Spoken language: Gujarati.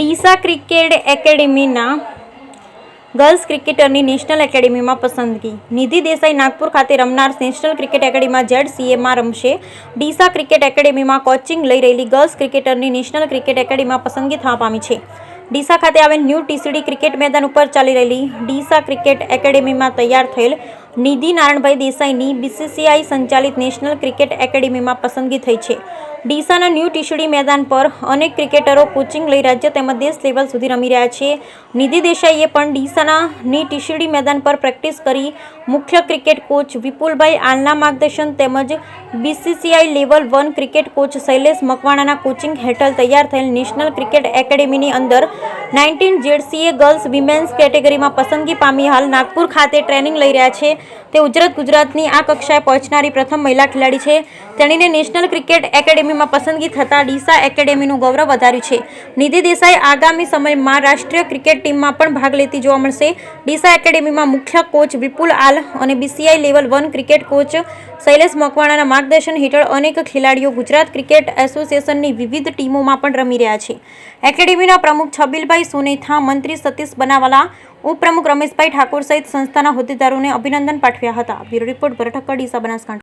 ડીસા ક્રિકેટ એકેડેમીના ગર્લ્સ ક્રિકેટરની નેશનલ એકેડેમીમાં પસંદગી. નિધિ દેસાઈ નાગપુર ખાતે રમનાર નેશનલ ક્રિકેટ એકેડેમીમાં ZCAમાં રમશે. ડીસા ક્રિકેટ એકેડેમીમાં કોચિંગ લઈ રહેલી ગર્લ્સ ક્રિકેટરની નેશનલ ક્રિકેટ એકેડેમીમાં પસંદગી થવા પામી છે. ડીસા ખાતે આવેલ ન્યૂ TCD ક્રિકેટ મેદાન ઉપર ચાલી રહેલી ડીસા ક્રિકેટ એકેડેમીમાં તૈયાર થયેલ નિધિ નારણભાઈ દેસાઈની BCCI સંચાલિત નેશનલ ક્રિકેટ એકેડેમીમાં પસંદગી થઈ છે. ડીસાના ન્યૂ TCD મેદાન પર અનેક ક્રિકેટરો કોચિંગ લઈ રાજ્ય તેમજ દેશ લેવલ સુધી રમી રહ્યા છે. નિધિ દેસાઈએ પણ ડીસાના ની TCD મેદાન પર પ્રેક્ટિસ કરી મુખ્ય ક્રિકેટ કોચ વિપુલભાઈ આલના માર્ગદર્શન તેમજ BCCI level 1 cricket coach Shailesh મકવાણાના કોચિંગ હેઠળ તૈયાર થયેલ નેશનલ ક્રિકેટ એકેડેમીની અંદર 19 ZCA ગર્લ્સ વિમેન્સ કેટેગરીમાં પસંદગી પામી હાલ નાગપુર ખાતે ટ્રેનિંગ લઈ રહ્યા છે. તે ગુજરાતની આ કક્ષાએ પહોંચનારી પ્રથમ મહિલા ખેલાડી છે. તેણીને નેશનલ ક્રિકેટ એકેડેમીમાં પસંદગી થતાં ડીસા એકેડેમીનું ગૌરવ વધાર્યું છે. નિધિ દેસાઈ આગામી સમયમાં રાષ્ટ્રીય ક્રિકેટ ટીમમાં પણ ભાગ લેતી જોવા મળશે. ડીસા એકેડેમીમાં મુખ્ય કોચ વિપુલ આલ અને BCCI level 1 cricket coach Shailesh મકવાણાના માર્ગદર્શન હેઠળ અનેક ખેલાડીઓ ગુજરાત ક્રિકેટ એસોસિએશનની વિવિધ ટીમોમાં પણ રમી રહ્યા છે. એકેડેમીના પ્રમુખ છબીલભાઈ સોનેથા, મંત્રી સતીશ બનાવાલા, ઉપપ્રમુખ રમેશભાઈ ઠાકોર સહિત સંસ્થાના હોદ્દેદારોને અભિનંદન પાઠવ્યા હતા. બ્યુરો રિપોર્ટ ભરત ઠક્કર, ડીસા, બનાસકાંઠા.